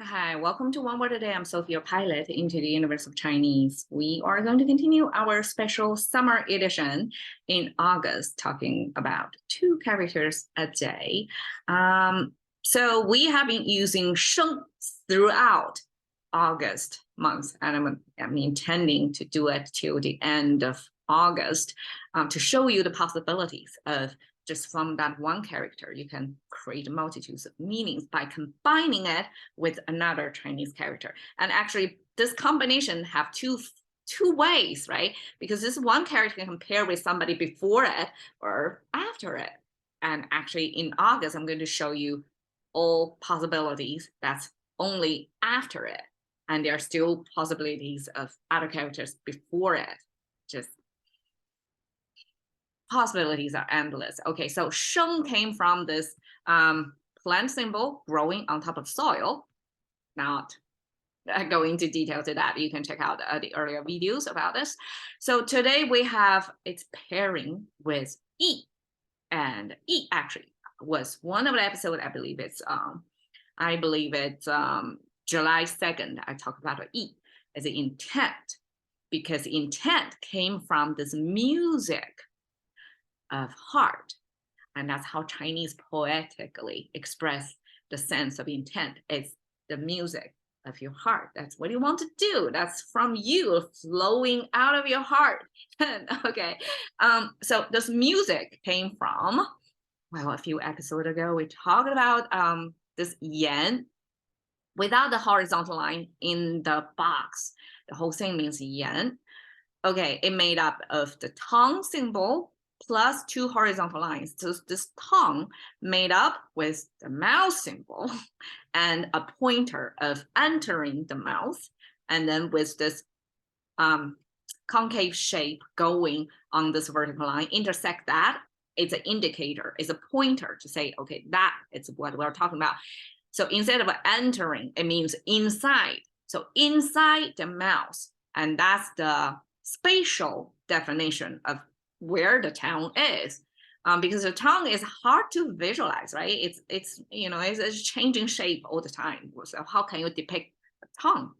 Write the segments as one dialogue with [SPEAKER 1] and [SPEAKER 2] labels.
[SPEAKER 1] Hi, welcome to One Word a Day. I'm Sophie, your pilot into the universe of Chinese. We are going to continue our special summer edition in August, talking about 2 characters a day. So we have been using sheng throughout August month, and I'm intending to do it till the end of August to show you the possibilities of just from that one character, you can create multitudes of meanings by combining it with another Chinese character. And actually, this combination have two ways, right? Because this one character can compare with somebody before it or after it. And actually, in August, I'm going to show you all possibilities that's only after it. And there are still possibilities of other characters before it. Just possibilities are endless. Okay, so sheng came from this plant symbol growing on top of soil. Not go into detail to that. You can check out the earlier videos about this. So today we have its pairing with yi, and yi actually was one of the episodes. I believe it's July 2nd. I talked about yi as an intent, because intent came from this music of heart. And that's how Chinese poetically express the sense of intent. It's the music of your heart. That's what you want to do. That's from you flowing out of your heart. Okay. So this music came from, well, a few episodes ago, we talked about this yan without the horizontal line in the box. The whole thing means yan. Okay, it made up of the tongue symbol plus 2 horizontal lines. So this tongue made up with the mouth symbol and a pointer of entering the mouth, and then with this concave shape going on this vertical line, intersect that, it's an indicator, it's a pointer to say, okay, that is what we're talking about. So instead of entering, it means inside. So inside the mouth, and that's the spatial definition of where the tongue is, because the tongue is hard to visualize, right? It's changing shape all the time. So how can you depict a tongue?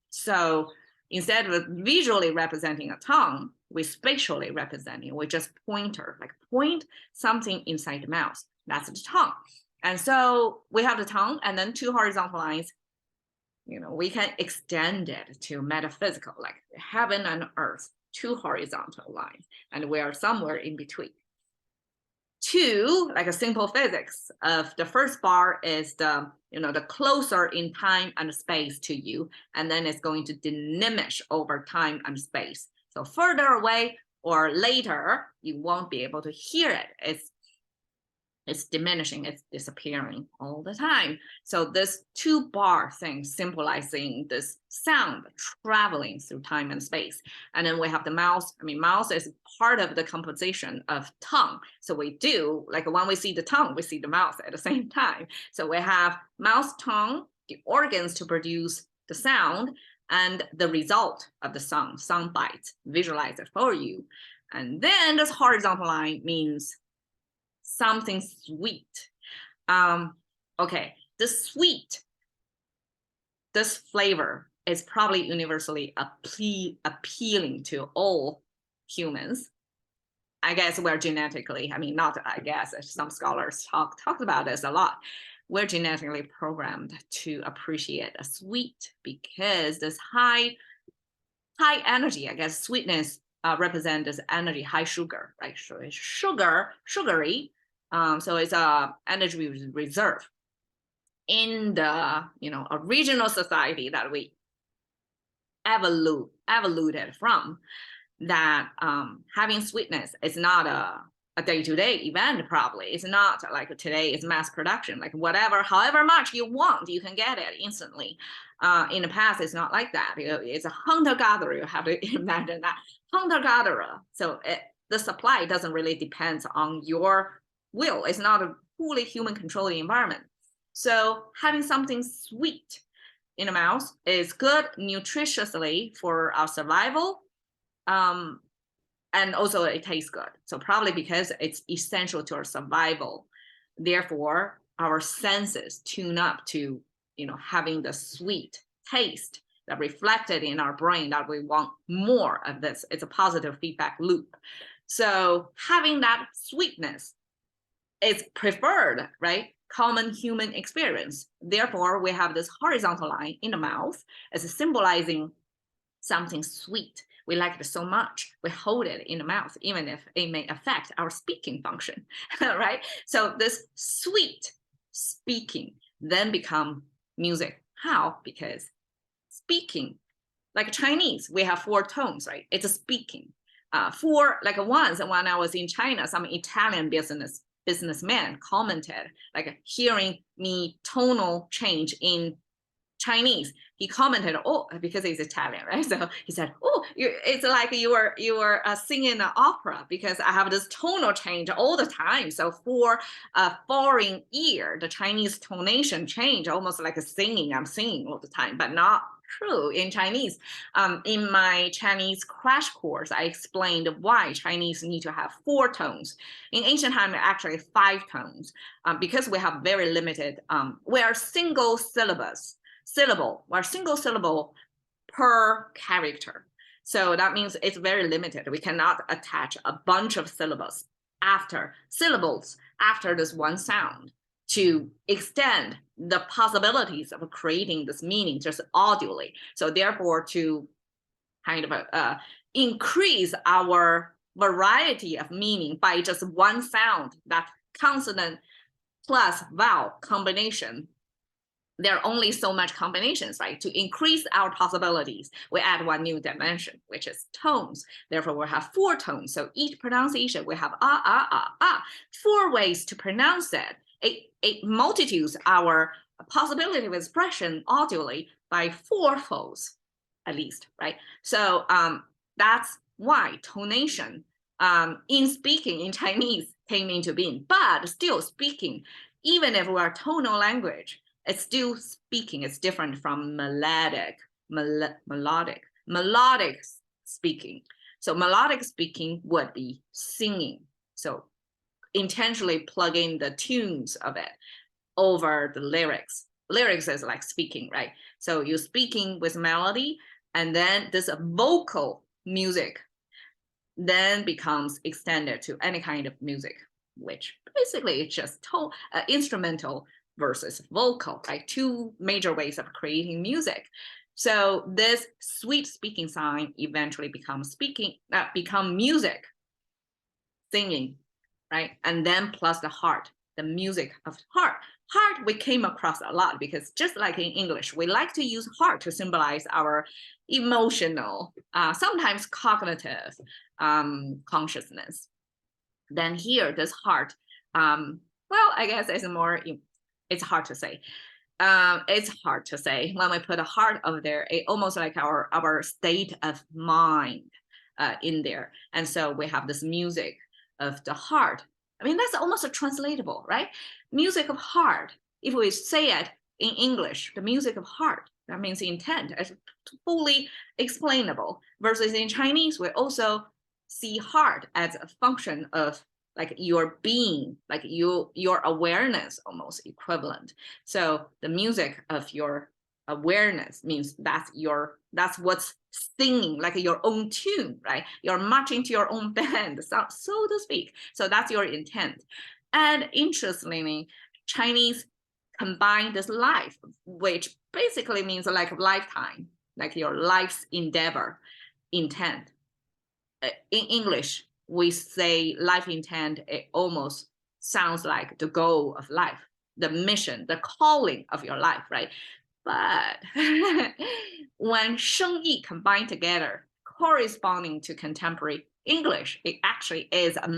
[SPEAKER 1] So instead of visually representing a tongue, we spatially representing. We just pointer, like point something inside the mouth. That's the tongue. And so we have the tongue, and then 2 horizontal lines. We can extend it to metaphysical, like heaven and earth, 2 horizontal lines, and we are somewhere in between. 2, like a simple physics of the first bar is the closer in time and space to you, and then it's going to diminish over time and space. So further away or later, you won't be able to hear it. It's diminishing, it's disappearing all the time. So this 2-bar thing symbolizing this sound traveling through time and space. And then we have the mouth. Mouth is part of the composition of tongue. So we do, like when we see the tongue, we see the mouth at the same time. So we have mouth, tongue, the organs to produce the sound, and the result of the sound bites, visualize it for you. And then this horizontal line means something sweet. Okay, this flavor is probably universally appealing to all humans. I guess we're genetically, some scholars talked about this a lot. We're genetically programmed to appreciate a sweet, because this high energy, I guess sweetness represents this energy, high sugar, right? So it's sugary. So it's a energy reserve in the original society that we evoluted from. That having sweetness is not a day-to-day event. Probably it's not like today is mass production. Like however much you want, you can get it instantly. In the past, it's not like that. It's a hunter-gatherer. You have to imagine that hunter-gatherer. So the supply doesn't really depend on your will. It's not a fully human controlled environment. So having something sweet in the mouth is good nutritiously for our survival, and also it tastes good. So probably because it's essential to our survival, therefore our senses tune up to having the sweet taste that reflected in our brain that we want more of this. It's a positive feedback loop. So having that sweetness is preferred, right? Common human experience. Therefore, we have this horizontal line in the mouth as symbolizing something sweet. We like it so much, we hold it in the mouth, even if it may affect our speaking function, right? So this sweet speaking then become music. How? Because speaking, like Chinese, we have 4 tones, right? It's a speaking. Once when I was in China, some Italian businessman commented, like hearing me tonal change in Chinese, he commented, oh, because he's Italian, right? So he said, oh, it's like you were singing an opera, because I have this tonal change all the time. So for a foreign ear, the Chinese tonation change almost like a singing. I'm singing all the time, but not true in Chinese. In my Chinese crash course, I explained why Chinese need to have 4 tones. In ancient time, actually 5 tones, because we have very limited, we are single syllable per character. So that means it's very limited. We cannot attach a bunch of syllables after this one sound to extend the possibilities of creating this meaning just audibly. So therefore, to kind of increase our variety of meaning by just one sound, that consonant plus vowel combination, there are only so much combinations, right? To increase our possibilities, we add one new dimension, which is tones. Therefore, we'll have 4 tones. So each pronunciation, we have 4 ways to pronounce it. It multitudes our possibility of expression audibly by 4 folds, at least, right? So that's why tonation in speaking in Chinese came into being. But still speaking, even if we are tonal language, it's still speaking. It's different from melodic speaking. So melodic speaking would be singing. So intentionally plug in the tunes of it over the lyrics. Lyrics is like speaking, right? So you're speaking with melody, and then this vocal music then becomes extended to any kind of music, which basically it's just instrumental versus vocal, right? 2 major ways of creating music. So this sweet speaking sign eventually becomes music, singing, right? And then plus the heart, the music of heart. Heart we came across a lot, because just like in English, we like to use heart to symbolize our emotional, sometimes cognitive consciousness. Then here, this heart, well, I guess it's hard to say. It's hard to say. When we put a heart over there, it almost like our state of mind in there. And so we have this music of the heart. I mean, that's almost a translatable, right? Music of heart. If we say it in English, the music of heart, that means intent. It's fully explainable. Versus in Chinese, we also see heart as a function of like your being, like your awareness, almost equivalent. So the music of your awareness means that's what's singing, like your own tune, right? You're marching to your own band, so to speak. So that's your intent. And interestingly, Chinese combine this life, which basically means like lifetime, like your life's endeavor, intent. In English, we say life intent, it almost sounds like the goal of life, the mission, the calling of your life, right? But when 生意 combined together, corresponding to contemporary English, it actually is a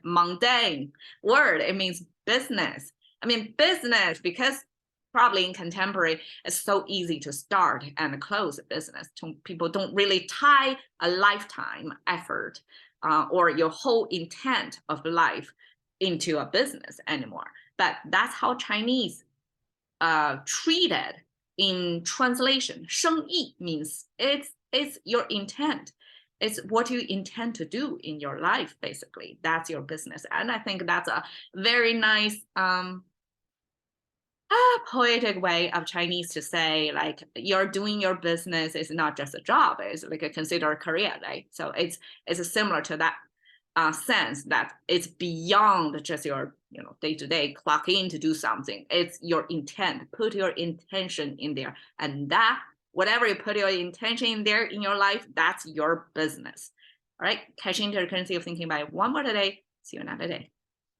[SPEAKER 1] mundane word. It means business. I mean, business, because probably in contemporary, it's so easy to start and close a business. People don't really tie a lifetime effort or your whole intent of life into a business anymore. But that's how Chinese treated in translation. 生意 means it's your intent. It's what you intend to do in your life, basically. That's your business. And I think that's a very nice a poetic way of Chinese to say, like, you're doing your business is not just a job, it's like a considered career, right? So it's similar to that sense that it's beyond just your day-to-day clock in to do something. It's your intent. Put your intention in there, and that whatever you put your intention in there in your life, that's your business. All right, catching the currency of thinking by one word a day. See you another day.